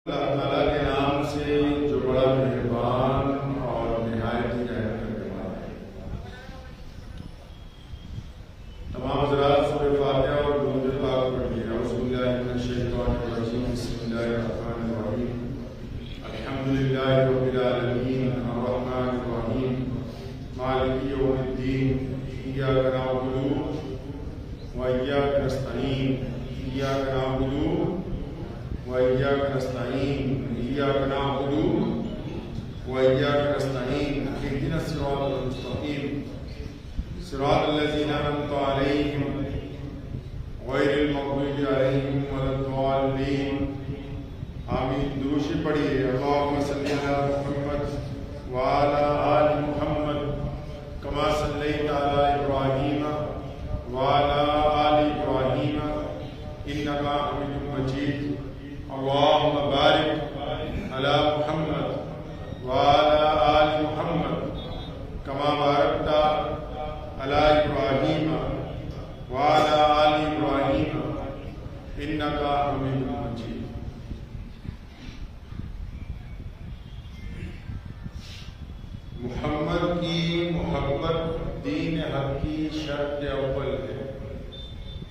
अल्लाह ताला के नाम से जो बड़ा मेहरबान और निहायत ही रहम करने वाला है। तमाम हज़रात सूरह फातिहा और दुरूद पाक पढ़िए। औज़ुबिल्लाहि मिनश शैतानिर रजीम। बिस्मिल्लाहिर रहमानिर रहीम। अल्हम्दुलिल्लाहि रब्बिल आलमीन अर्रहमानिर रहीम मालिकि यौमिद्दीन। इय्याका नअबुदु व इय्याका नस्तईन। इय्याका नअबुदु व इय्याका नस्तईन। इय्याका नअबुदु व इय्याका नस्तईन। इहदिनस सिरातल मुस्तकीम सिरातल लज़ीना अनअमता अलैहिम गैरिल मग़दूबि अलैहिम वलद्दाल्लीन। आमीन। दुरूद पढ़िए। अल्लाहुम्मा सल्लि अला मुहम्मद व अला आलि मुहम्मद कमा सल्लैता अला इब्राहीम व अला आलि इब्राहीम इन्नका हमीदुम मजीद। अल्लाहुम्मा बारिक अला मुहम्मद व अला आलि मुहम्मद कमा बारकता अला इब्राहीम व अला आलि इब्राहीम इन्नका हमीदुम मजीद। मुहम्मद की मोहब्बत दीन हक की शर्त अव्वल है।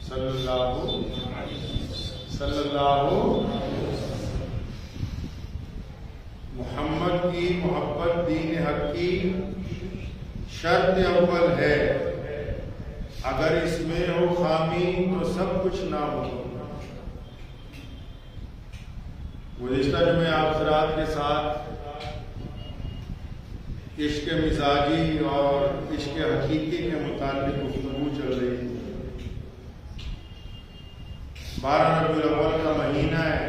सल्लल्लाहु मोहम्मद की मोहब्बत दीन हक की शर्त अव्वल है। अगर इसमें हो खामी तो सब कुछ ना हो। गुज़िश्ता जो मैं आप हज़रात के साथ इश्क मिजाजी और इश्क हकीकी के मुताबिक गुफ्तगू चल रही थी। 12 रबीउल अव्वल का महीना है।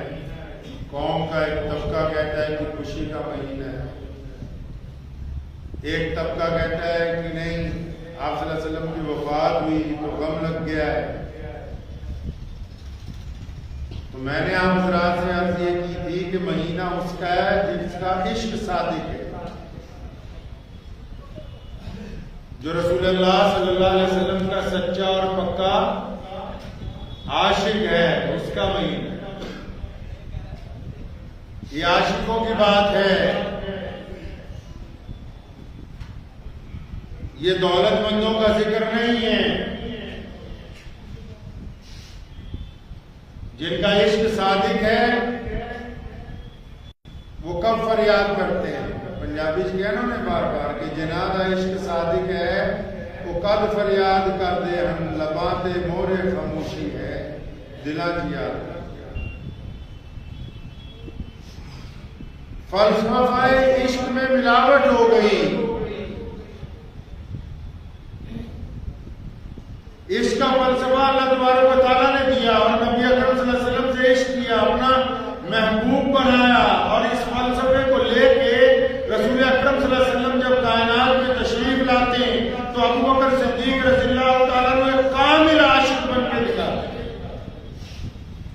कौम का एक तबका कहता है कि खुशी का महीना है, एक तबका कहता है कि नहीं, आप सल्लल्लाहु अलैहि वसल्लम की वफात हुई तो गम लग गया है। तो मैंने आप हज़रात से अर्ज़ ये की थी कि महीना उसका है जिसका इश्क सादिक है, जो रसूलुल्लाह सल्लल्लाहु अलैहि वसल्लम का सच्चा और पक्का आशिक है, उसका महीना। ये आशिकों की बात है, ये दौलतमंदों का जिक्र नहीं है। जिनका इश्क सादिक है वो कब फरियाद करते हैं। पंजाबी च कहा उन्होंने बार बार कि जिन्हां दा इश्क सादिक है वो कद फरियाद कर दे हम लबां ते मोहरे खामोशी है दिलां च याद। फलसफा इश्क में मिलावट हो गई। इश्क का फलसफा अल्लाह तबारक व तआला ने दिया और नबी अकरम सल्लल्लाहु अलैहि वसल्लम से इश्क किया, अपना महबूब बनाया। और इस फलसफे को लेके रसूल अकरम सल्लल्लाहु अलैहि वसल्लम जब कायनात में तशरीफ लाते हैं तो अबू बकर सिद्दीक रज़ियल्लाहु तआला अन्हु एक कामिल आशिक बन के दिखाते हैं।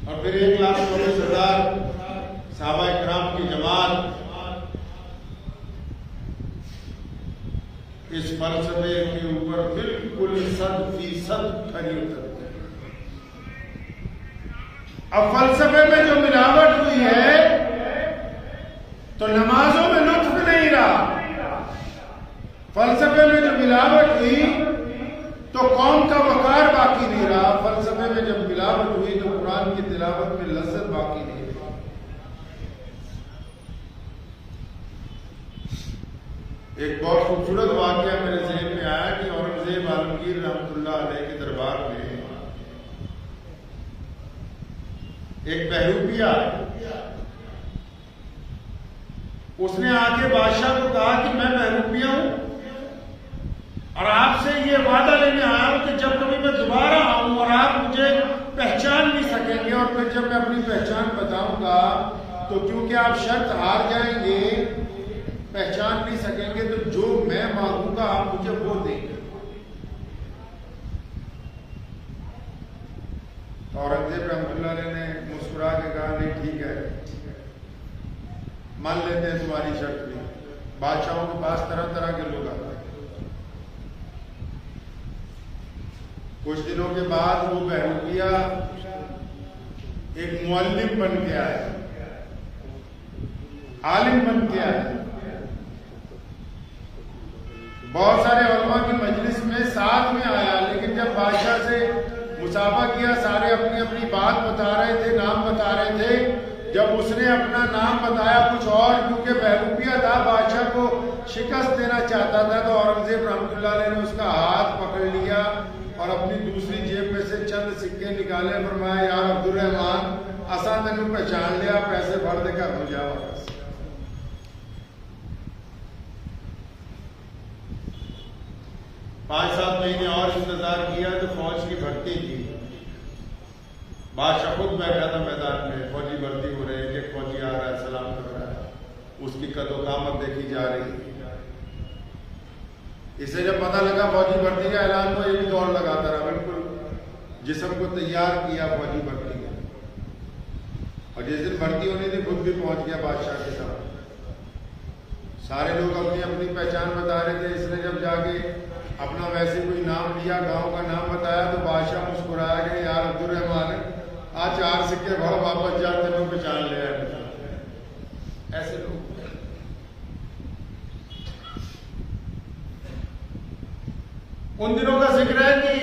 और फिर 1,40,000 सहाबा इकराम की जमात इस फलसफे के ऊपर बिल्कुल 100% खरी उतरते हैं। अब फलसफे में जो मिलावट हुई है तो नमाजों में लुत्फ नहीं रहा। फलसफे में जो मिलावट हुई तो कौम का वकार बाकी नहीं रहा। फलसफे में जब मिलावट हुई तो कुरान की तिलावत में लज्जत बाकी नहीं रही। एक बहुत खूबसूरत वाकया मेरे ज़हन में आया कि औरंगजेब आलमगीर रहमतुल्लाह अलैह के दरबार में एक बहरूपिया उसने आके बादशाह को कहा कि मैं बहरूपिया हूं और आपसे ये वादा लेने आया हूं कि जब कभी मैं दोबारा आऊं और आप मुझे पहचान नहीं सकेंगे और फिर जब मैं अपनी पहचान बताऊंगा तो क्योंकि आप शर्त हार जाएंगे, पहचान नहीं सकेंगे, तो जो मैं मांगूंगा आप मुझे वो देंगे। औरंगजेब रहमतुल्लाह अलैह ने मुस्कुरा के कहा नहीं ठीक है, मान लेते हैं तुम्हारी शर्त भी। बादशाहों के पास तरह तरह के लोग आते हैं। कुछ दिनों के बाद वो बहरूपिया एक मुअल्लिम बन के आया। आलिम बन के आए। बहुत सारे उलमा की मजलिस में साथ में आया, लेकिन जब बादशाह से मुसाफा किया, सारे अपनी अपनी बात बता रहे थे, नाम बता रहे थे। जब उसने अपना नाम बताया कुछ और, क्योंकि बहरूपिया था, बादशाह को शिकस्त देना चाहता था, तो औरंगजेब रहमतुल्लाह अलैह ने उसका हाथ पकड़ लिया और अपनी दूसरी जेब में से चंद सिक्के निकाले। फरमाया, यार अब्दुर्रहमान, असा मैंने पहचान लिया, पैसे भर देकर हो जाओ वापस। 5-7 महीने और इंतजार किया तो फौज की भर्ती की। बादशाह खुद बैठा था मैदान में, फौजी भर्ती हो रहे, एक फौजी आ रहा है, सलाम कर रहा है, उसकी कदोकामत देखी जा रही। इसे जब पता लगा फौजी भर्ती का ऐलान, तो ये भी दौड़ लगाता रहा, बिल्कुल जिस्म को तैयार किया फौजी भर्ती का। और जिस दिन भर्ती होनी थी खुद भी पहुंच गया बादशाह के साथ। सारे लोग अपनी अपनी पहचान बता रहे थे। इसने जब जाके अपना वैसे कोई नाम लिया, गांव का नाम बताया, तो बादशाह मुस्कुराया कि यार अब्दुर्रहमान, आज 4 सिक्के भर वापस जाते लोग पहचान ले आए। ऐसे लोग उन दिनों का जिक्र है कि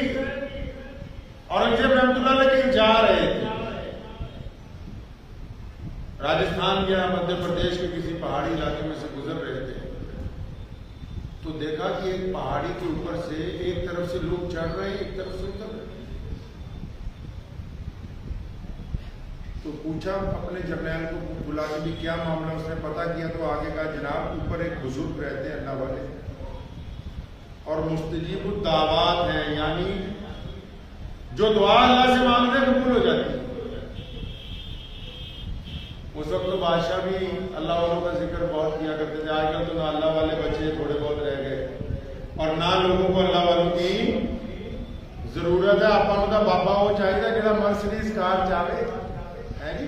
औरंगजेब रहमतुल्लाह अलैह कहीं जा रहे थे, राजस्थान या मध्य प्रदेश के किसी पहाड़ी इलाके में से गुजर रहे थे, तो देखा कि एक पहाड़ी के ऊपर से एक तरफ से लोग चढ़ रहे हैं, एक तरफ से उतर रहे। तो पूछा अपने जर्नैल को बुला के भी क्या मामला, उसने पता किया तो आगे कहा, जनाब ऊपर एक बुजुर्ग रहते हैं अल्लाह वाले, और मुस्तजीब दावत हैं, यानी जो दुआ अल्लाह से मांगते कबूल हो जाती है। उस वक्त तो बादशाह भी अल्लाह वालों का जिक्र बहुत किया करते थे। आजकल तो ना अल्लाह वाले बच्चे थोड़े बहुत रह गए और ना लोगों को अल्लाह वालों की जरूरत है। आपको तो बाबा वो चाहिए कि मर्सिडीज कार चाहे है जी,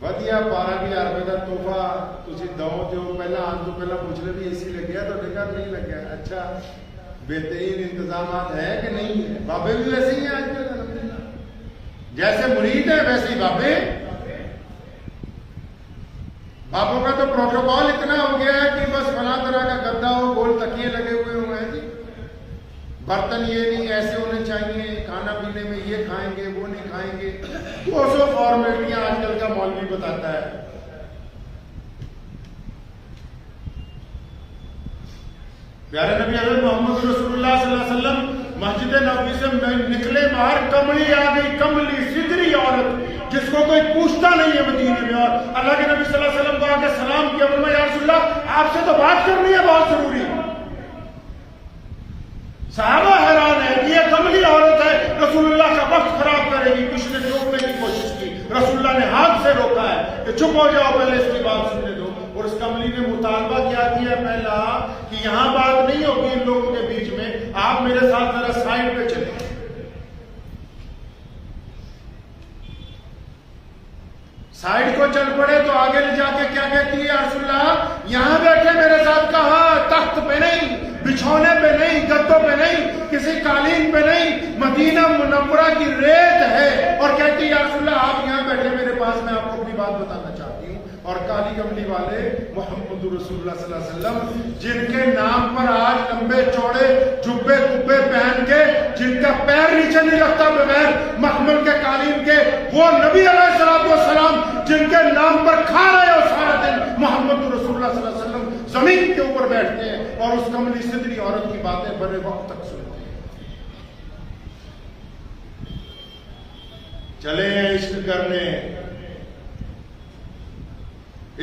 ਵਧੀਆ 12,000 रुपए का तोहफा तुसी दो, जो पहला आने तो पहला पूछ ले भी एसी लग गया, तो घर नहीं लग गया, अच्छा बेहतरीन इंतजाम है कि नहीं है। बाबे भी वैसे ही हैं आजकल, जैसे मुरीद है वैसे ही बाबे। बाबों का तो प्रोटोकॉल इतना हो गया है कि बस फला तरह का गद्दा हो, गोल तकिए लगे हुए हुए हैं जी, बर्तन ये नहीं ऐसे होने चाहिए, खाना पीने में ये खाएंगे वो नहीं खाएंगे, 200 फॉर्मेलिटियां आजकल का मौलवी बताता है। प्यारे नबी हज़रत मोहम्मद रसूलुल्लाह सल्लल्लाहु अलैहि वसल्लम मस्जिद नबवी से निकले बाहर, कमली आ गई, कमली सिदरी औरत जिसको कोई पूछता नहीं है मदीने में, और अल्लाह के नबी सल्लल्लाहु अलैहि वसल्लम को आके सलाम किया, बोला या रसूलल्लाह आपसे तो बात करनी है बहुत जरूरी। सहाबा हैरान है कि ये कमली औरत है, रसूलुल्लाह का वक्त खराब करेगी, कुछ ने रोकने की कोशिश की, रसूलुल्लाह ने हाथ से रोका है कि चुप हो जाओ, पहले इसकी बात सुनने दो। और उस कमली ने मुतालबा क्या किया पहला कि यहां बात नहीं होगी इन लोगों के बीच में, आप मेरे साथ जरा साइड पे चले। साइड को चल पड़े तो आगे ले जाके क्या कहती है, रसूलुल्लाह यहां बैठे मेरे साथ, कहा तख्त पे नहीं, बिछौने पे नहीं, गद्दों पे नहीं, किसी कालीन पे नहीं, मदीना मुनव्वरा की रेत है। और कहती है रसूलुल्लाह आप यहां बैठे मेरे पास, मैं आपको अपनी बात बताना चाहती हूँ। और काली कमली वाले मोहम्मद रसूलुल्लाह सल्लल्लाहु अलैहि वसल्लम, जिनके नाम पर आज लंबे चौड़े जुब्बे कुब्बे पहन के, जिनका पैर नीचे नहीं लगता बगैर मखमल के कालीन के, वो नबी अलैहिस्सलाम जिनके नाम पर खा रहे हो सारा दिन, मोहम्मद रसूलुल्लाह सल्लल्लाहु अलैहि वसल्लम जमीन के ऊपर बैठते हैं और उस कमली सिदरी औरत की बातें बड़े वक्त तक सुनते हैं। चले हैं इश्क करने।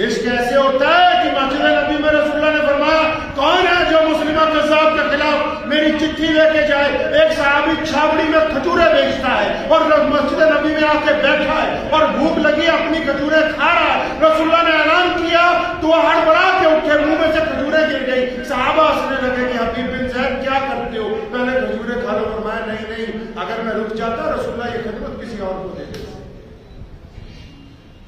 इश्क ऐसे होता है कि मस्जिद नबी में रसूलुल्लाह ने फरमाया, कौन है जो मुस्लिमा कज़्ज़ाब के खिलाफ मेरी चिट्ठी लेके जाए। एक सहाबी छावड़ी में खजूरें बेचता है और मस्जिद नबी में आके बैठा है और भूख लगी, अपनी खजूरें खा रहा है। रसूलुल्लाह ने ऐलान किया तो वह हड़बड़ा के उठे, मुंह में से खजूरें गिर गई। सहाबा हंसने लगे कि हबीब बिन ज़ैद क्या करते हो, पहले खजूरें खा लो। फरमाया नहीं नहीं, अगर मैं रुक जाता रसूलुल्लाह ये खिदमत किसी और को दे देते।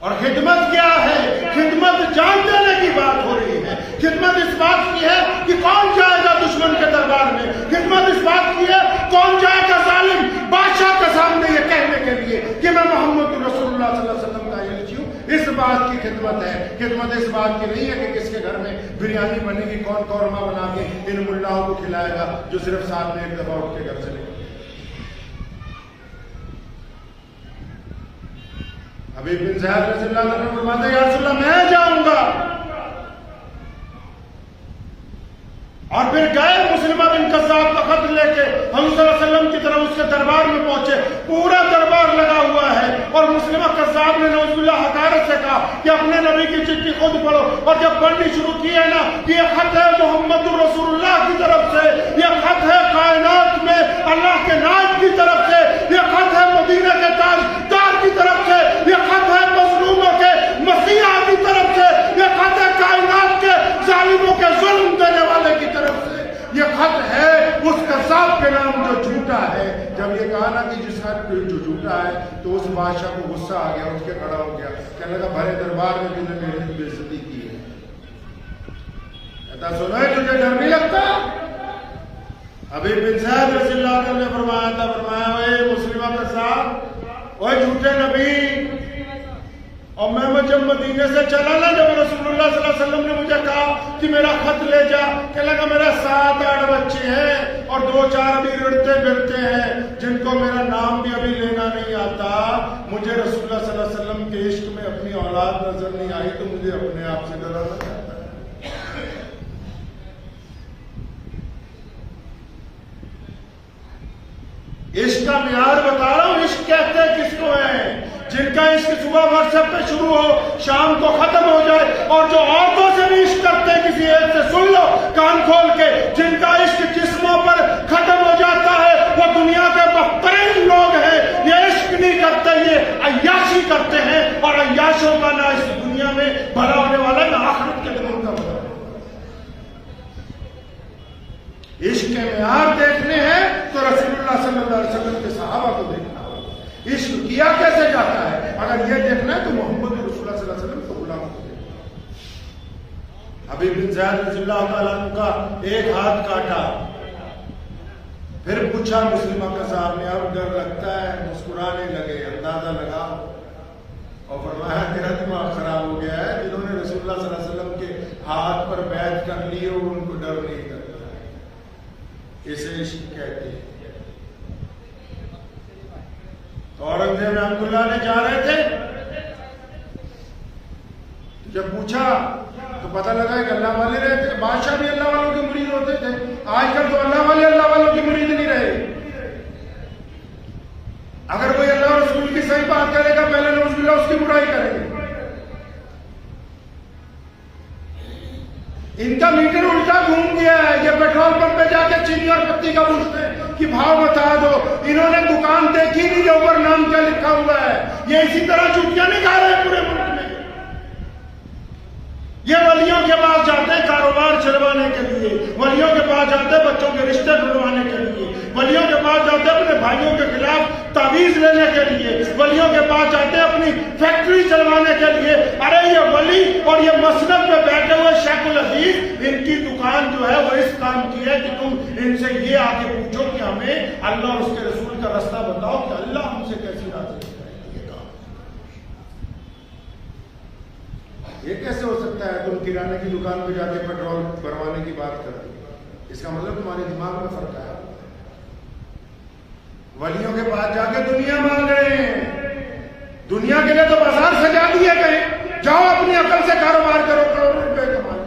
और खिदमत क्या है, खिदमत जान देने की बात हो रही है। खिदमत इस बात की है कि कौन जाएगा दुश्मन के दरबार में, खिदमत इस बात की है कौन जाएगा जालिम बादशाह के सामने ये कहने के लिए कि मैं मोहम्मद रसूलुल्लाह सल्लल्लाहु अलैहि वसल्लम का एजेंट हूं। इस बात की खिदमत है। खिदमत इस बात की नहीं है कि किसके घर में बिरयानी बनेगी, कौन कौरमा बना के इन मुल्लाओं को खिलाएगा जो सिर्फ साल में एक दफा उठ के घर से निकले। हबीब बिन ज़ैद रज़ियल्लाहु अन्हु फरमाते हैं, या रसूलल्लाह मैं जाऊंगा। और फिर गए मुस्लिमा बिन कज़्ज़ाब का खत लेके हम सल्लल्लाहु अलैहि वसल्लम की तरफ उसके दरबार में पहुंचे। पूरा दरबार लगा हुआ है और मुस्लिमा कज़्ज़ाब ने नौज़ुबिल्लाह हकारत से कहा कि अपने नबी की चिट्ठी खुद पढ़ो। और जब पढ़नी शुरू की है ना, ये खत है मोहम्मद रसूलुल्लाह की तरफ से, ये खत है कायनात में अल्लाह के नायब की तरफ से, ये खत है मदीना के ताजदार की तरफ से, ये खत है मज़लूमों के मसीहा की तरफ से, ये खत है कायनात के जालिमों के जुल्म देने वाले की तरफ से, ये खत है उस कज़्ज़ाब के नाम जो झूठा है। जब ये कहा ना कि जिसका जो झूठा है, तो उस बादशाह को गुस्सा आ गया, उठ के खड़ा हो गया, कहने लगा भरे दरबार में तुमने मेरी बेइज्जती की है। कहता सुनो तुझे डर नहीं लगता? हबीब बिन ज़ैद रज़ियल्लाहु अन्हु ने फरमाया ओए मुस्लिमा कज़्ज़ाब, ओए झूठे नबी। और मैं जब मदीने से चला ना, जब रसूलुल्लाह सल्लल्लाहु अलैहि वसल्लम ने मुझे कहा कि मेरा खत ले जा, कहने लगा मेरा 7-8 बच्चे हैं और 2-4 अभी रिड़ते फिरते हैं जिनको मेरा नाम भी अभी लेना नहीं आता। मुझे रसूलुल्लाह सल्लल्लाहु अलैहि वसल्लम के इश्क में अपनी औलाद नजर नहीं आई, तो मुझे अपने आप से डराना चाहता है। इश्क का मियार बता रहा हूं। इश्क कहते हैं किसको है? जिनका इश्क सुबह व्हाट्सएप पे शुरू हो, शाम को खत्म हो जाए, और जो औरतों से भी इश्क करते हैं, किसी एक से सुन लो कान खोल के, जिनका इश्क जिस्मों पर खत्म हो जाता है, वो दुनिया के बदतरीन लोग हैं। ये इश्क नहीं करते, ये अय्याशी करते हैं, और अय्याशों का ना इस दुनिया में भला होने वाला है, ना आखिरत के दिन उनका भला। इश्क के मेयार देखने हैं तो रसूलुल्लाह सल्लल्लाहु अलैहि वसल्लम के सहाबा को देखना। इश्क किया कैसे जाता है, अगर ये देखना है तो मोहम्मद रसूलुल्लाह सल्लल्लाहु अलैहि वसल्लम को गुलाम को देखना। हबीब बिन ज़ैद रज़ियल्लाहु ताला अन्हु का एक हाथ काटा, फिर पूछा मुस्लिमा कज़्ज़ाब ने, अब डर लगता है? मुस्कुराने लगे, अंदाजा लगाओ। और फरमाया तेरा दिमाग खराब हो गया है, जिन्होंने रसूलुल्लाह सल्लल्लाहु अलैहि वसल्लम के हाथ पर बैत कर लिए उनको डर नहीं करता। इसे इश्क कहते हैं। तो औरंगजेब रहमतुल्लाह ने जा रहे थे, जब पूछा तो पता लगा कि अल्लाह वाले रहते। बादशाह भी अल्लाह वालों के मुरीद होते थे। आजकल तो अल्लाह वालों के मुरीद नहीं रहे। अगर कोई अल्लाह और रसूल की सही बात करेगा, पहले नौज़ुबिल्लाह उसकी बुराई करेंगे। इनका मीटर उल्टा घूम गया है। ये पेट्रोल पंप पे जाके चीनी और पत्ती का पूछते हैं कि भाव बता दो। इन्होंने दुकान देखी नहीं जो ऊपर नाम क्या लिखा हुआ है। ये इसी तरह चुटियां नहीं खा रहे पूरे मुल्क में। ये वलियों के पास जाते हैं कारोबार चलवाने के लिए, वलियों के पास जाते हैं बच्चों के रिश्ते ढूंढवाने के लिए, वलियों के पास जाते हैं अपने भाइयों के खिलाफ तावीज लेने के लिए, वलियों के पास जाते हैं अपनी फैक्ट्री चलवाने के लिए। अरे ये वली और ये मसनद पे बैठे हुए शेखुल अजीज, इनकी दुकान जो है वो इस काम की है कि तुम इनसे ये आके पूछो कि हमें अल्लाह और उसके रसूल का रास्ता बताओ कि अल्लाह हमसे कैसी राजी है। ये कैसे हो सकता है? तुम किराने की दुकान पे जाके पेट्रोल भरवाने की बात कर रहे हो, इसका मतलब तुम्हारे दिमाग में फर्क आया। वलियों के पास जाके दुनिया मांग रहे हैं। दुनिया के लिए तो बाजार सजा दिए गए। जाओ अपनी अकल से कारोबार करो, करोड़ों रुपए कमाओ।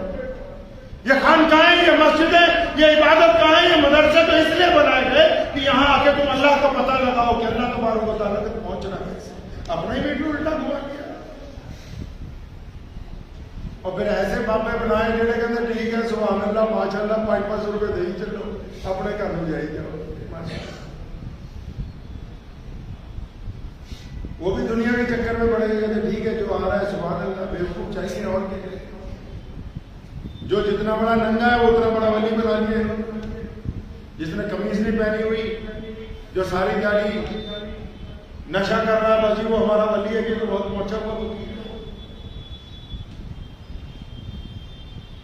ये खानकाहें, ये मस्जिदें, ये इबादत गाहें, ये मदरसे तो इसलिए बनाए गए कि यहाँ आके तुम अल्लाह का पता लगाओ कि अल्लाह तबारक व तआला तक पहुंचना कैसे। अपना ही मीटर उल्टा घुमा दिया और फिर ऐसे बाबे बनाए जेड़े कहते ठीक है सुभान अल्लाह माशाअल्लाह 500 रुपए दे ही चलो, अपने घर में जाई जाओ। वो भी दुनिया के चक्कर में पड़े गए। ठीक है जो आ रहा है सुभान अल्लाह, बेवकूफ चाहिए और क्या। जो जितना बड़ा नंगा है वो उतना बड़ा वली बना लिए। जिसने कमीज नहीं पहनी हुई, जो सारी गाड़ी नशा कर रहा है, बस वो हमारा वली है कि तो बहुत मोचा हुआ वली है।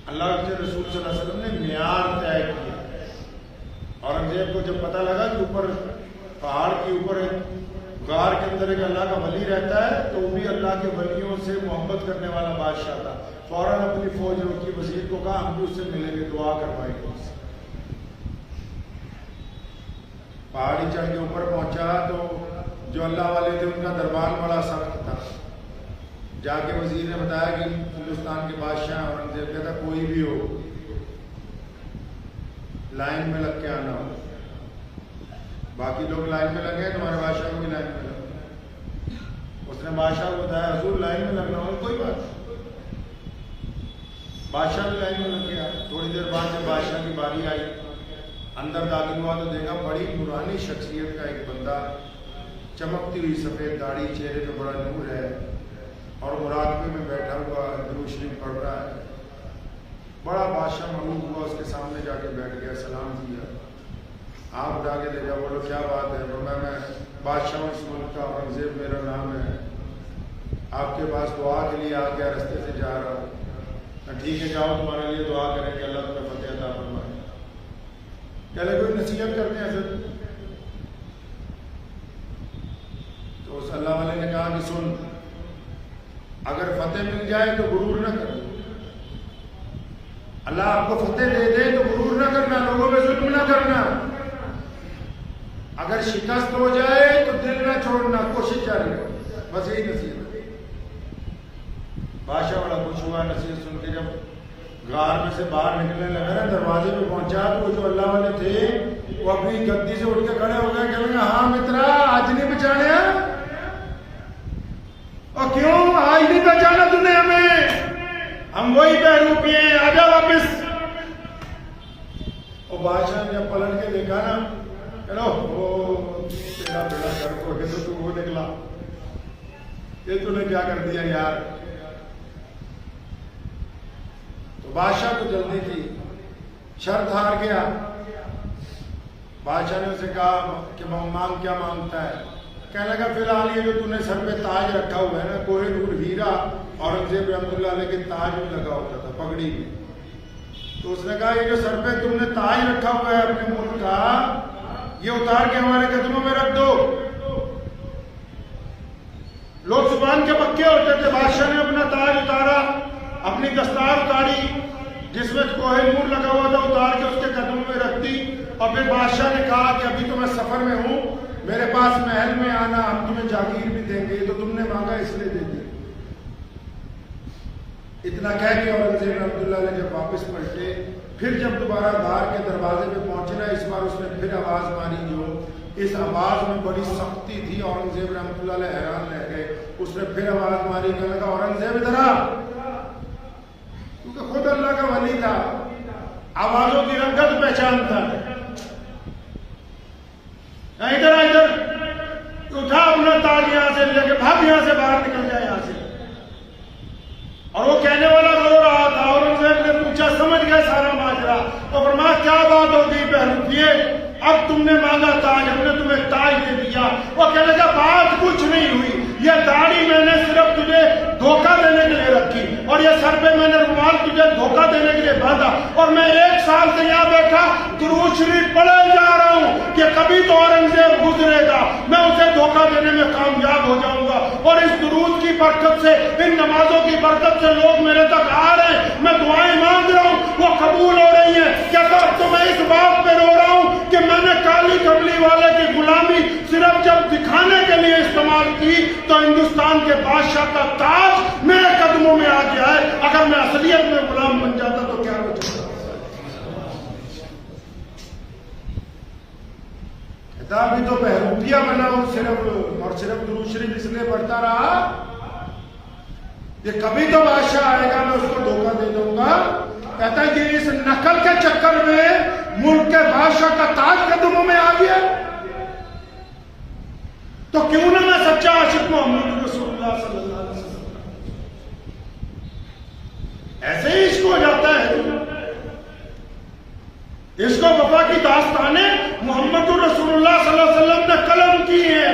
अल्लाह के रसूल सल्लल्लाहु अलैहि वसल्लम ने मियार तय किया। औरंगजेब को जब पता लगा कि ऊपर पहाड़ के ऊपर एक गार के अंदर एक अल्लाह का वली रहता है, तो वो भी अल्लाह के वलियों से मोहब्बत करने वाला बादशाह था। फौरन अपनी फौज रोकी, वजीर को कहा हम भी उससे मिलेंगे, दुआ करवाएंगे उससे। पहाड़ी चढ़ के ऊपर पहुंचा तो जो अल्लाह वाले थे उनका दरबार बड़ा सख्त था। जाके वजीर ने बताया कि हिंदुस्तान के बादशाह औरंगजेब कहता कोई भी हो लाइन में लग के आना हो, बाकी लोग लाइन में लगे तुम्हारे बादशाह को भी लाइन में लगना। उसने बादशाह को बताया हजूर लाइन में लगना हो, कोई बात नहीं। बादशाह भी लाइन में लग गया। थोड़ी देर बाद जब बादशाह की बारी आई, अंदर दाखिल हुआ तो देखा बड़ी पुरानी शख्सियत का एक बंदा, चमकती हुई सफेद दाढ़ी, चेहरे पे बड़ा नूर है और मुराकबे में बैठा हुआ दुरूद शरीफ पढ़ रहा है। बड़ा बादशाह मरूफ हुआ, उसके सामने जाके बैठ गया, सलाम दिया, आप उठा के देखा, बोलो क्या बात है? बोला मैं बादशाह इस मुल्क का, औरंगजेब मेरा नाम है, आपके पास दुआ के लिए आ गया, रास्ते से जा रहा हूँ। ठीक है जाओ, तुम्हारे लिए दुआ करेंगे, अल्लाह तुम्हें फतेह अता फरमाए। पहले कोई नसीहत करते हैं सर, तो उस अल्लाह वाले ने कहा कि सुन, अगर फतेह मिल जाए तो गुरूर न कर, अल्लाह आपको फतेह दे दे तो गुरूर न करना, लोगों पे जुल्म न करना। अगर शिकस्त हो जाए तो दिल न छोड़ना, कोशिश जारी रखो, बस यही नसीहत। बादशाह बड़ा खुश हुआ नसीहत सुन के। जब गार में से बाहर निकलने लगा ना, दरवाजे पे पहुंचा तो जो अल्लाह वाले थे वो अपनी गद्दी से उठ के खड़े हो गए, कहने लगे हाँ मित्रा, आज नहीं पहचाने? और क्यों आज नहीं पहचाना तूने हमें? हम वही बहरूपी हैं, आजा वापिस। और बादशाह ने जब पलट के देखा ना, चलो वो तेरा बेड़ा कर को तो तू वो निकला, ये तूने क्या कर दिया यार। तो बादशाह को जल्दी थी, शर्त हार गया। बादशाह ने उसे कहा कि मांग क्या मांगता है? कहने लगा फिलहाल ये जो तूने सर पे ताज रखा हुआ है ना, कोहिनूर हीरा औरंगजेब रहमतुल्लाह अलैह के ताज में लगा होता था, पगड़ी में। तो उसने कहा ये जो सर पे तुमने ताज रखा हुआ है अपने मुल्क का, ये उतार के हमारे कदमों में रख दो। लोग जुबान के पक्के होते थे। बादशाह ने अपना ताज उतारा, अपनी दस्तार उतारी जिसमें कोहिनूर लगा हुआ था, उतार के उसके कदमों में रख दी। और फिर बादशाह ने कहा कि अभी तो मैं सफर में हूं, मेरे पास महल में आना, हम तुम्हें जागीर भी देंगे, तो तुमने मांगा इसलिए दे दी। इतना कह के औरंगजेब रहमतुल्लाह अलैह जब वापस पलटे, फिर जब दोबारा दार के दरवाजे पे पहुंचे ना, इस बार उसने फिर आवाज मारी, जो इस आवाज में बड़ी सख्ती थी। औरंगजेब रहमतुल्लाह अलैह हैरान रह गए। उसने फिर आवाज मारी, कहने लगा औरंगजेब इधर आ, क्योंकि खुद अल्लाह का वली था, आवाजों की रंगत पहचानता है। इधर आ, इधर उठा अपना ताज, यहां से लेके भाग, यहां से बाहर निकल जाए यहां से। और वो कहने वाला रो रहा था। औरंगजेब ने पूछा, समझ गया सारा माजरा, तो फरमाया क्या बात हो गई बहरूपिये, अब तुमने मांगा ताज, हमने तुम्हें ताज दे दिया। वो कहने लगा बात कुछ नहीं हुई, ये दाढ़ी मैंने सिर्फ तुझे धोखा देने के लिए रखी, और ये सर पे मैंने रुमाल तुझे धोखा देने के लिए बांधा, और मैं 1 साल से यहाँ बैठा दुरूद शरीफ पढ़े जा रहा हूँ कि कभी तो औरंगजेब गुजरेगा, मैं उसे धोखा देने में कामयाब हो जाऊंगा। और इस दुरूद की बरकत से, इन नमाजों की बरकत से लोग मेरे तक आ रहे हैं, मैं दुआएं मांग रहा हूँ, वो कबूल हो रही है। क्या तो मैं इस बात पे रो रहा हूँ कि मैंने काली कमली वाले की गुलामी सिर्फ जब दिखाने के लिए इस्तेमाल की, तो हिंदुस्तान के बादशाह का ताज मेरे कदमों में आ गया है। अगर मैं असलियत में गुलाम बन जाता तो क्या हो जाता? अभी तो बहरूपिया बना हूं सिर्फ, और सिर्फ दुरूद शरीफ इसलिए पढ़ता रहा कि कभी तो बादशाह आएगा, मैं उसको धोखा दे दूंगा। कहता है कि इस नकल के चक्कर में मुल्क के बादशाह का ताज कदमों में आ गया, तो क्यों ना मैं सच्चा आशिक मोहम्मद रसूलुल्लाह सल्लल्लाहु अलैहि वसल्लम, ऐसे ही इश्क हो जाता है। इसको वफा की दास्ताने मोहम्मद रसूलुल्लाह सल्लल्लाहु अलैहि वसल्लम ने कलम की है।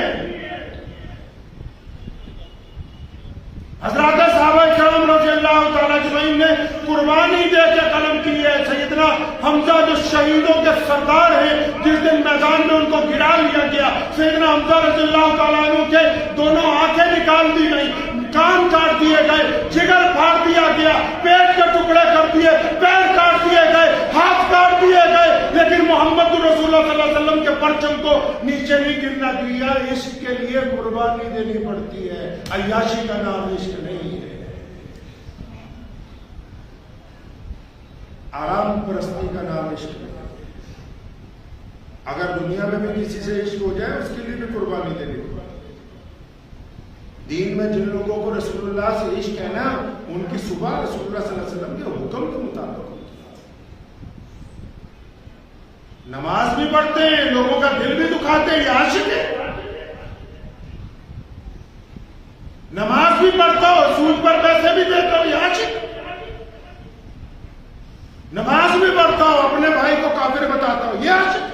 हजरत साहबा किराम रज़ियल्लाहु तआला अजमईन ने कुर्बानी दे के कलम की है। सैयद सैयदना हमजा जो शहीदों के सरदार हैं, जिस दिन मैदान में उनको गिरा लिया गया, सैयदना हमजा रज़ियल्लाहु ताला अन्हु के दोनों आंखें निकाल दी गई, कान काट दिए गए, जिगर फाड़ दिया गया, पेट के टुकड़े कर दिए, पैर काट दिए गए, हाथ काट दिए गए, लेकिन मोहम्मद रसूलुल्लाह सल्लल्लाहु अलैहि वसल्लम के परचम को नीचे नहीं गिरना दिया। इश्क के लिए कुर्बानी देनी पड़ती है। अय्याशी का नाम इश्क नहीं है, आराम परस्ती का नाम इश्क नहीं है। अगर दुनिया में भी किसी से इश्क हो जाए, उसके लिए भी कुर्बानी देनी पड़ती है। दीन में जिन लोगों को रसूलुल्लाह से इश्क है ना, उनकी सुबह रसूलुल्लाह सल्लल्लाहु अलैहि वसल्लम के हुक्म के मुताबिक होती है। नमाज भी पढ़ते हैं, लोगों का दिल भी दुखाते हैं, ये आशिक है। नमाज भी पढ़ता हो, सूद पर पैसे भी देता हो, ये आशिक। नमाज भी पढ़ता हो, अपने भाई को काफिर बताता हो, ये आशिक।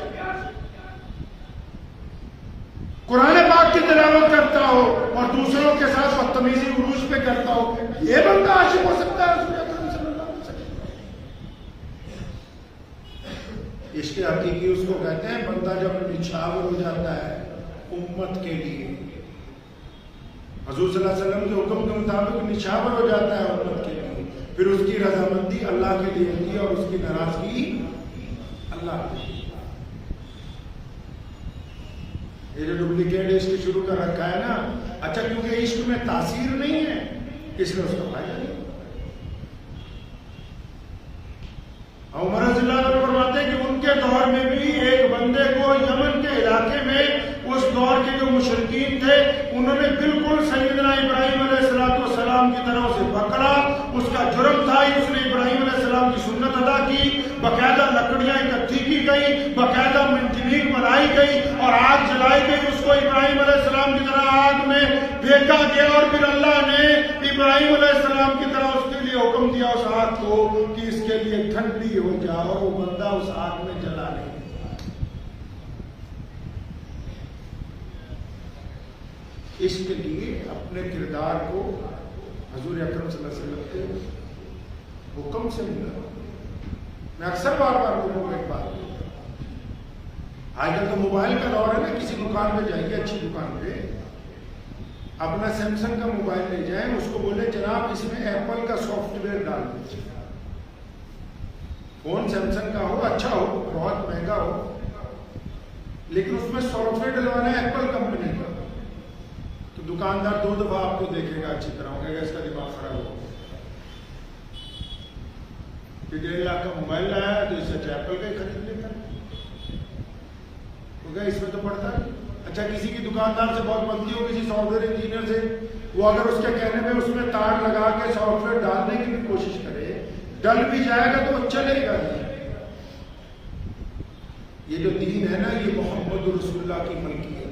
कुरान पाक की तिलावत करता हो और दूसरों के साथ बदतमीजी उरूज पे करता हो, ये बंदा आशिक हो सकता है रसूल अकरम सल्लल्लाहु अलैहि वसल्लम। इश्क हकीकी उसको कहते हैं बंदा जब निछावर हो जाता है उम्मत के लिए, हुजूर सल्लल्लाहु अलैहि वसल्लम के हुक्म के मुताबिक निछावर हो जाता है उम्मत के लिए, फिर उसकी रजामंदी अल्लाह के लिए होती है और उसकी नाराजगी अल्लाह के लिए। ये जो डुप्लीकेट इश्क शुरू कर रखा है ना, अच्छा क्योंकि इश्क में तासीर नहीं है इसलिए उसका फायदा नहीं। उमर रज़ियल्लाहु अन्हु फरमाते हैं कि उनके दौर में भी एक बंदे को यमन के इलाके में उस दौर के जो मुशरिकीन थे, उन्होंने बिल्कुल सैयदना इब्राहिम अलैहिस्सलाम की तरह उसे पकड़ा। उसका जुर्म था कि उसने इब्राहिम अलैहिस्सलाम की सुन्नत अदा की, बाकायदा लकड़ियां इकट्ठी की गई, बाकायदा मंजनीक बनाई गई और आग जलाई गई। उसको इब्राहिम अलैहिस्सलाम की तरह आग में फेंका गया और फिर अल्लाह ने इब्राहिम अलैहिस्सलाम की तरह उसके लिए हुक्म दिया उस आग को कि इसके लिए ठंडी हो जाओ, और वो बंदा उस आग में जला नहीं। इसके लिए अपने किरदार को हुजूर अकरम सल्लल्लाहु अलैहि वसल्लम के हुक्म से मिला। मैं अक्सर बार बार लोगों को एक बात, आजकल तो मोबाइल का दौर है ना, किसी दुकान पे जाइए, अच्छी दुकान पे अपना सैमसंग का मोबाइल ले जाएं, उसको बोले जनाब इसमें एप्पल का सॉफ्टवेयर डाल दीजिए। फोन सैमसंग का हो, अच्छा हो, बहुत महंगा हो, लेकिन उसमें सॉफ्टवेयर डलवाना है एप्पल कंपनी का, तो दुकानदार 2 दफा आपको देखेगा अच्छी तरह, कहेगा इसका दिमाग खराब हो, 1.5 लाख का मोबाइल लाया है तो इससे एप्पल का ही खरीद लेता है, तो क्या इसमें तो पड़ता है। अच्छा किसी की दुकानदार से बहुत बनती हो, किसी सॉफ्टवेयर इंजीनियर से, वो अगर उसके कहने में उसमें तार लगा के सॉफ्टवेयर डालने की भी कोशिश करे, डल भी जाएगा तो वो चलेगा नहीं। ये जो दीन है ना, ये मोहम्मद रसूलुल्लाह की मलकी है।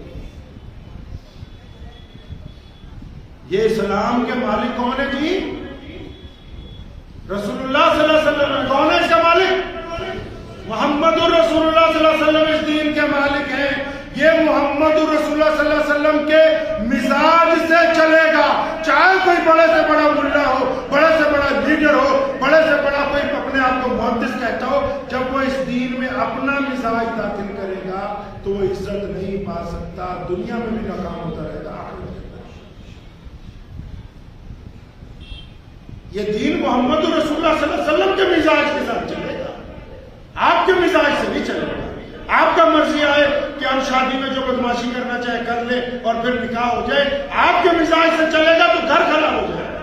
ये इस्लाम के मालिक कौन है जी? रसूलुल्लाह सल्लल्लाहु अलैहि वसल्लम। कौन है इसका मालिक? मोहम्मद रसूलुल्लाह सल्लल्लाहु अलैहि वसल्लम इस दीन के मालिक हैं। ये मोहम्मद रसूलुल्लाह सल्लल्लाहु अलैहि वसल्लम के मिजाज से चलेगा, चाहे कोई बड़े से बड़ा मुल्ला हो, बड़े से बड़ा लीडर हो, बड़े से बड़ा कोई अपने आप को मुहद्दिस कहता हो, जब वो इस दीन में अपना मिजाज दाखिल करेगा तो वो इज्जत नहीं पा सकता, दुनिया में भी नाकाम होता रहेगा, आखिरत में। ये दीन मोहम्मद रसूलुल्लाह सल्लल्लाहु अलैहि वसल्लम के मिजाज के साथ चलेगा, आपके मिजाज से नहीं चलेगा। आपका मर्जी आए कि हम शादी में जो बदमाशी करना चाहे कर ले और फिर निकाह हो जाए, आपके मिजाज से चलेगा तो घर खराब हो जाएगा।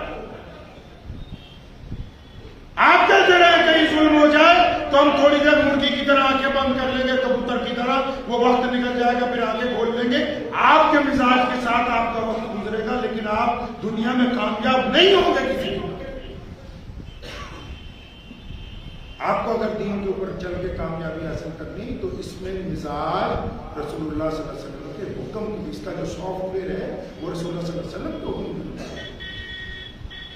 आप कहते रहे कहीं जुल्म हो जाए तो हम थोड़ी देर मुर्गी की तरह आंखें बंद कर लेंगे, कबूतर की तरह, वो वक्त निकल जाएगा फिर आंखें खोल लेंगे। आपके मिजाज के साथ आपका वक्त गुजरेगा, लेकिन आप दुनिया में कामयाब नहीं होंगे किसी को। आपको अगर दीन के ऊपर चल के कामयाबी हासिल करनी तो इसमें मिजाज रसूलुल्लाह सल्लल्लाहु अलैहि वसल्लम के हुक्म, इसका जो सॉफ्टवेयर है वो रसूलुल्लाह सल्लल्लाहु अलैहि वसल्लम को हुक्म।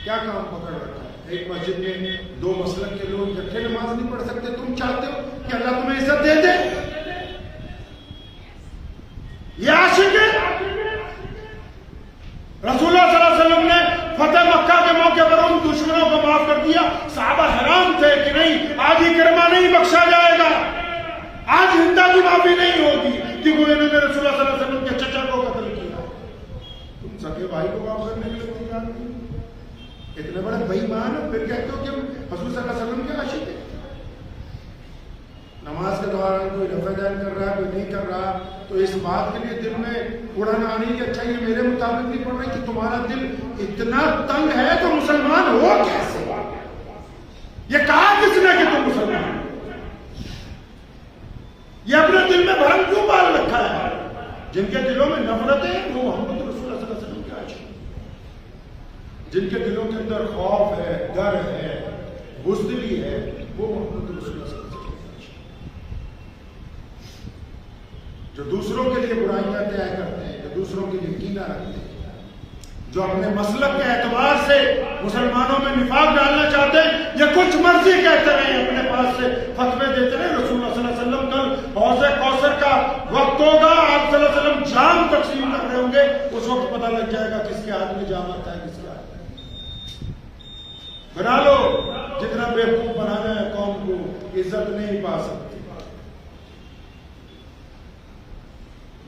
क्या काम पकड़ रखा है? एक मस्जिद में 2 मसलक के लोग इकट्ठे नमाज नहीं पढ़ सकते, तुम चाहते हो कि अल्लाह तुम्हें इज्जत दे दे? ये आशिक है। रसूलुल्लाह सल्लल्लाहु अलैहि वसल्लम ने फतेह मक्का के मौके पर उन दुश्मनों को माफ कर दिया। सहाबा हैरान थे कि नहीं आज ही करमा नहीं में इन्होंने रसूलुल्लाह सल्लल्लाहु अलैहि वसल्लम के चचा को कत्ल किया, तुम सगे भाई को काम करने के लिए तैयार नहीं, इतने बड़े बेईमान हो, फिर कहते हो कि हम हुजूर सल्लल्लाहु अलैहि वसल्लम के आशिक हैं। नमाज के दौरान कोई रफ़ादान कर रहा है, कोई नहीं कर रहा, तो इस बात के लिए दिल में उड़ान आनी कि अच्छा ये मेरे मुताबिक नहीं पड़ रहा कि तुम्हारा दिल इतना तंग है तो मुसलमान हो कैसे? ये कहा किसने कि तुम मुसलमान हो? ये अपने दिल में भरम क्यों पाल रखा है? जिनके दिलों में नफरत है वो मोहम्मद रसूलुल्लाह सल्लल्लाहु अलैहि वसल्लम के आशिक, जिनके दिलों के अंदर खौफ है, डर है, बुज़दिली है, वो मोहम्मद रसूलुल्लाह सल्लल्लाहु अलैहि वसल्लम, जो दूसरों के लिए बुराइयां तय करते हैं, जो दूसरों के लिए कीना रखते हैं, जो अपने मसलक के एतबार से मुसलमानों में निफाक डालना चाहते हैं, ये कुछ मर्जी कहते रहे, अपने पास से फतवे देते रहे। रसूलुल्लाह सल्लल्लाहु अलैहि वसल्लम कल हौज़े कौसर का वक्त होगा, आप सल्लल्लाहु अलैहि वसल्लम जाम तकसीम कर रहे होंगे, उस वक्त पता लग जाएगा किसके हाथ में जाम आता है, किसके हाथ में। बना लो जितना बेवकूफ बनाना है कौम को, इज्जत नहीं पा सकती।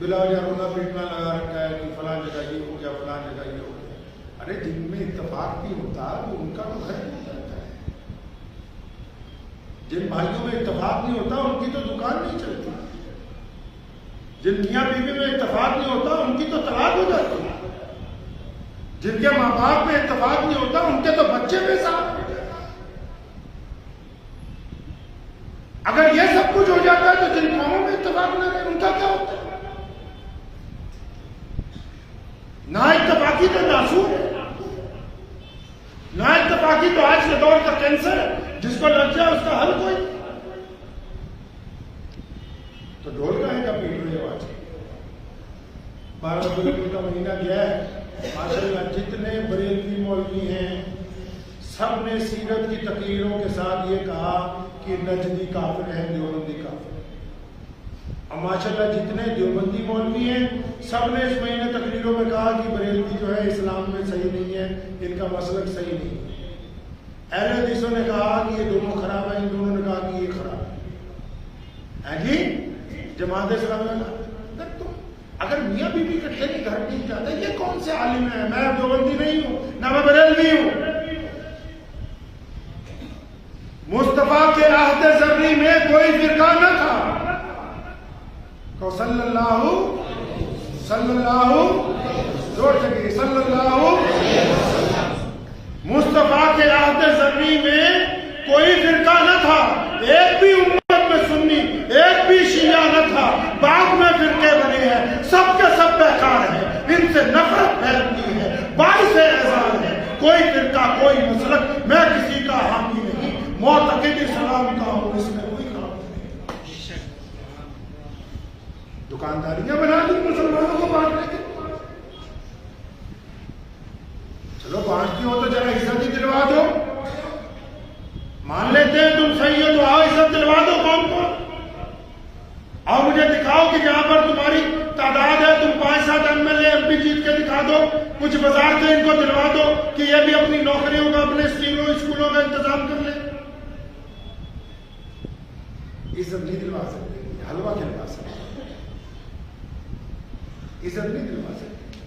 बिलावल रोना पीटना लगा रखा है कि फलां जगह ये हो गया, फलां जगह ये हो गया। अरे जिनमें इत्तेफाक भी होता है वो उनका तो घर नहीं चलता है, जिन भाइयों में इत्तेफाक नहीं होता उनकी तो दुकान नहीं चलती, जिन मियाँ बीवी में इत्तेफाक नहीं होता उनकी तो तलाक हो जाती है, जिनके माँ बाप में इत्तेफाक नहीं होता उनके तो बच्चे बेसार हो जाते हैं। अगर ये सब कुछ हो जाता है तो जिन कामों में इत्तेफाक न रहे उनका क्या होता है? ना इत्तेफाकी तो नासूर है, ना इत्तेफाकी तो आज के दौर का कैंसर है, जिसको लग जाए उसका हल कोई। तो ढोल का है क्या पीट रहे हो आज? 12 फरवरी का महीना गया है, माशाल्लाह जितने बरेलवी मौलवी हैं सब ने सीरत की तकरीरों के साथ ये कहा कि नजदी काफिर है, देवबंदी काफिर। और माशाल्लाह जितने देवबंदी मौलवी हैं सब ने इस महीने तकरीरों में कहा कि बरेलवी जो है इस्लाम में सही नहीं है, इनका मसलक सही नहीं है। अहले हदीसों ने कहा कि ये दोनों खराब है, इन दोनों ने कहा कि ये खराब है जी। जमात इस्लामी में तुम अगर मियाँ बीवी इकट्ठे के घर नहीं जाते, ये कौन से आलिम है? मैं देवबंदी नहीं हूं, ना मैं बरेलवी हूं। मुस्तफा के आहद ज़र्री में कोई फिरका न था, सल्लल्लाहु जोर से सल्लल्लाहु, मुस्तफा के आहद ज़र्री में कोई फिरका न था, एक भी उम्मत में सुन्नी, एक भी शिया न था। बाद में फिरके बने हैं, सबके सब बेकार हैं, इनसे नफरत फैलती है, बाइस एजाज है। कोई फिरका, कोई मसलक, मैं किसी का हामी नहीं, मोतक़िद इस्लाम का हूं, इसमें कोई दुकानदारियां बना दी मुसलमानों को बांटने की। चलो बांटती हो तो जरा इज्जत ही दिलवा दो, मान लेते हैं तुम सही हो तो आओ इज्जत दिलवा दो कौम को। आओ मुझे दिखाओ कि जहां पर तुम्हारी तादाद है, तुम 5-7 MLA MP जीत के दिखा दो, कुछ वजारतें इनको दिलवा दो कि ये भी अपनी नौकरियों का, अपने स्कूलों का इंतजाम कर ले। इज्जत नहीं दिलवा सकते, हलवा खिलवा सकते, इज्जत नहीं दिलवा सकते,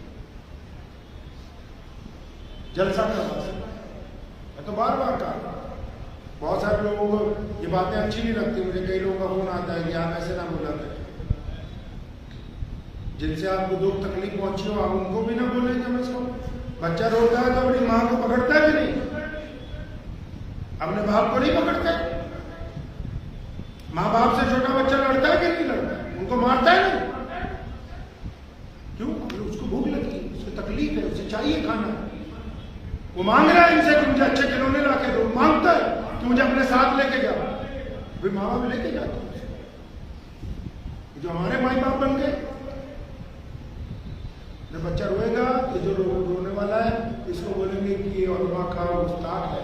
जलसा करवा सकते। मैं तो बार बार कहा, बहुत सारे लोगों को ये बातें अच्छी नहीं लगती। मुझे कई लोगों का फोन आता है कि आप ऐसे ना बोला करें, जिनसे आपको दुख तकलीफ पहुंची हो आप उनको भी ना बोले। कम से कम बच्चा रोता है तो अपनी माँ को पकड़ता है कि नहीं? अपने बाप को नहीं पकड़ता है? माँ बाप से छोटा बच्चा लड़ता है कि नहीं लड़ता है? उनको मारता है नहीं? क्यों? उसको भूख लगी, उसको तकलीफ है, उसे चाहिए खाना, वो मांग रहा है इनसे कि मुझे अच्छे खिलौने ला के दो, मांगता है कि मुझे अपने साथ लेके जाओ। वे माँ बाप लेके जाते हैं, जो हमारे माई बाप बन गए। जब बच्चा रोएगा तो जो रोने वाला है इसको बोलेंगे कि ये उलमा का उस्ताद है,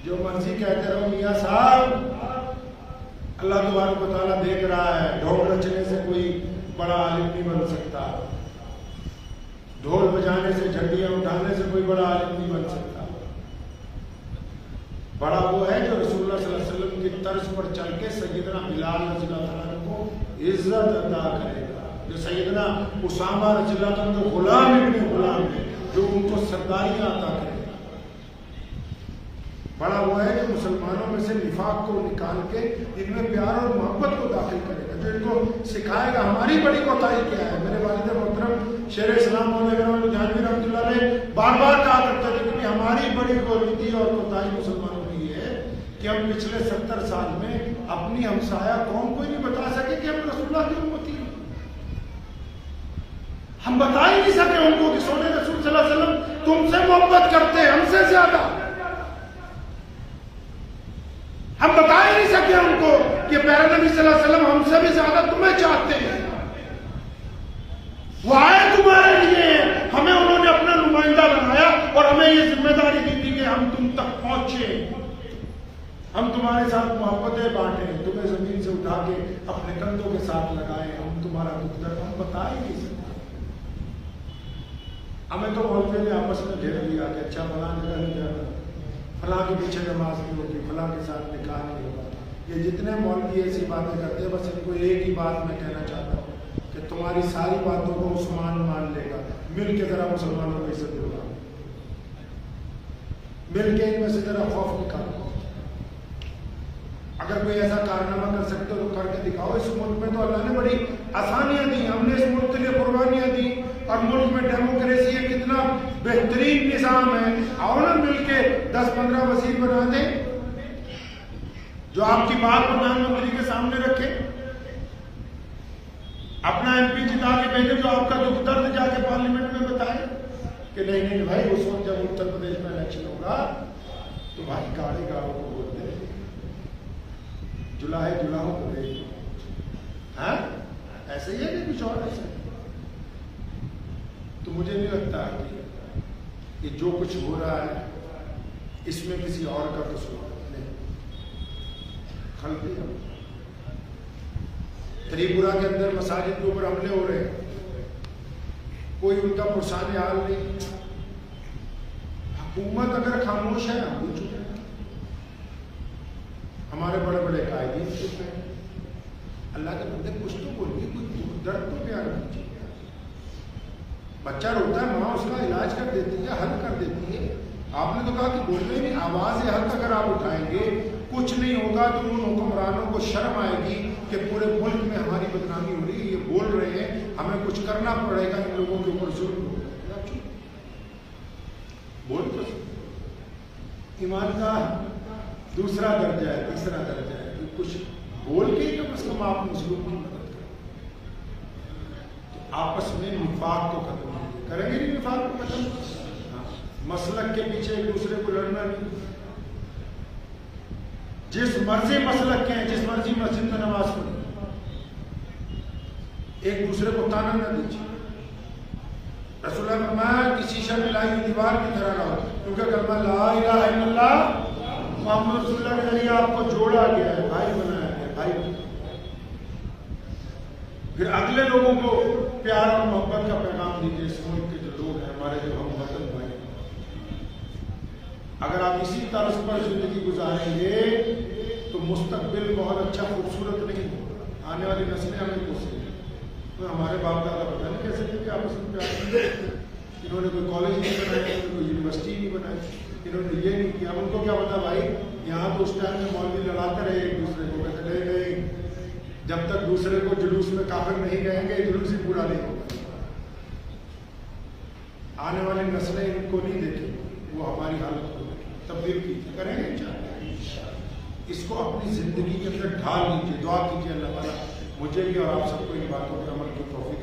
जो मर्जी कहते रहो मियाँ साहब, अल्लाह तबारक व तआला देख रहा है। ढोल रचने से कोई बड़ा आलिम नहीं बन सकता, ढोल बजाने से, झंडियां उठाने से कोई बड़ा आलिम नहीं बन सकता। बड़ा वो है जो रसूलुल्लाह सल्लल्लाहु अलैहि वसल्लम की तर्ज पर चल के सैयदना बिलाल रज़ियल्लाहु अन्हु को इज्जत अदा करेगा। जो सैयदना उसामा रज़ियल्लाहु अन्हु तो गुलाम इब्न गुलाम है, जो उनको सरदारियां अदा करेगा। बड़ा हुआ है जो मुसलमानों में से निफाक को निकाल के इनमें प्यार और मोहब्बत को दाखिल करेगा, जो इनको सिखाएगा हमारी बड़ी कोताही क्या है। मेरे वालिद मोहतरम शेर इस्लाम मौलाना जहांगीर रहमतुल्लाह अलैह बार बार कहा करते थे कि हमारी बड़ी गलती और कोताही मुसलमानों की है कि हम पिछले 70 साल में अपनी हमसाया कौम को ही नहीं बता सके कि हम रसूलुल्लाह की उम्मती हैं। हम बता ही नहीं सके उनको कि सोने रसूल सल्लल्लाहु अलैहि वसल्लम तुमसे मोहब्बत करते हैं हमसे ज्यादा। हम बता ही नहीं सके उनको कि प्यारे नबी सल्लल्लाहु अलैहि वसल्लम हमसे भी ज्यादा तुम्हें चाहते हैं, वो आए तुम्हारे लिए। हमें उन्होंने अपना नुमाइंदा बनाया और हमें ये जिम्मेदारी दी थी कि हम तुम तक पहुंचे, हम तुम्हारे साथ मोहब्बतें बांटे, तुम्हें जमीन से उठा के अपने कंधों के साथ लगाए, हम तुम्हारा दुख दर्द हम बता ही नहीं सकते। हमें तो मौलवी ने आपस में घेर लिया कि अच्छा फलां जगह नहीं जाना, फलां के पीछे नमाज नहीं होगी, फलां के साथ निकाह नहीं होगा। ये जितने मौलवी ऐसी बातें करते हैं, बस इनको एक ही बात मैं कहना चाहता हूँ कि तुम्हारी सारी बातों को उस्मान मान लेगा, मिल के जरा मुसलमानों को इज्जत दिलवा, मिल के इनमें से जरा खौफ निकालो। अगर कोई ऐसा कारनामा कर सकते हो तो करके दिखाओ। इस मुल्क में तो अल्लाह ने बड़ी आसानियां दी, हमने इस मुल्क के लिए कुर्बानियां दी और मुल्क में डेमोक्रेसी है, कितना बेहतरीन निजाम है। आओ ना मिलके 10-15 वजीर बना दें जो आपकी बात प्रधानमंत्री के सामने रखे, अपना MP जिता के भेजे जो आपका दुख दर्द जाके पार्लियामेंट में बताए कि नहीं नहीं भाई उस वक्त जब उत्तर प्रदेश में इलेक्शन होगा तो भाई गाड़ी गाड़ों को वोट दे, जुलाहे जुलाहों को दे। हाँ ऐसे ही है कि कुछ और ऐसे। तो मुझे नहीं लगता कि जो कुछ हो रहा है इसमें किसी और का कसूर नहीं। गलती है। त्रिपुरा के अंदर मसाजिद के ऊपर हमले हो रहे हैं, कोई उनका पुरसाने हाल नहीं। हुकूमत अगर खामोश है हम भी चुप हैं, हमारे बड़े बड़े कायदीन चुप हैं। अल्लाह के बंदे कुछ तो बोलिए, कुछ दुख दर्द तो प्यार कीजिए। बच्चा रोता है, माँ उसका इलाज कर देती है, हल कर देती है। आपने तो कहा कि बोलने में आवाज हक अगर आप उठाएंगे कुछ नहीं होगा तो उन हुक्मरानों को शर्म आएगी कि पूरे मुल्क में हमारी बदनामी हो रही है, ये बोल रहे हैं, हमें कुछ करना पड़ेगा, इन लोगों के ऊपर जुल्म होगा। बोल तो ईमान का दूसरा दर्जा है, तीसरा दर्जा है कि कुछ बोल के कम से कम आप मजलूम की मदद करें। तो आपस में निफाक को खत्म करेंगे नहीं, निफाक को खत्म। मसलक के पीछे एक दूसरे को लड़ना नहीं। जिस मर्जी मसलक के हैं, जिस मर्जी मस्जिद में नमाज पढ़े, एक दूसरे को ताना न दीजिए। रसूलुल्लाह ने फरमाया कि शीशा मिलाई हुई दीवार की तरह रहो, क्योंकि कलमा ला इलाहा इल्लल्लाह मोहम्मद रसूलुल्लाह के जरिए आपको जोड़ा गया है, भाई बनाया गया, भाई। फिर अगले लोगों को प्यार और मोहब्बत का पैगाम दीजिए। इस मुल्क के जो लोग हैं, हमारे जो हम वतन भाई, अगर आप इसी तर्ज पर जिंदगी गुजारेंगे तो मुस्तकबिल बहुत अच्छा खूबसूरत नहीं होगा। आने वाली नस्लें हमें पूछेंगी तो हमारे बाप दादा पता नहीं कैसे थे कि आपस में प्यार करते। इन्होंने कोई कॉलेज नहीं बनाया, इन्होंने कोई यूनिवर्सिटी नहीं बनाई, इन्होंने ये नहीं किया। उनको क्या पता भाई, यहाँ तो उस टाइम में मौलवी लड़ाते रहे एक दूसरे को, कहते नहीं नहीं, जब तक दूसरे को जुलूस में काफिर नहीं कहेंगे जुलूस ही पूरा नहीं होगा। आने वाली नस्लें इनको नहीं देखेंगी, वो हमारी हालत को तब्दील कीजिए, करेंगे इंशाअल्लाह। इसको अपनी जिंदगी के अंदर ढाल लीजिए, दुआ कीजिए अल्लाह ताला मुझे भी और आप सबको इन बातों पर अमल की तौफीक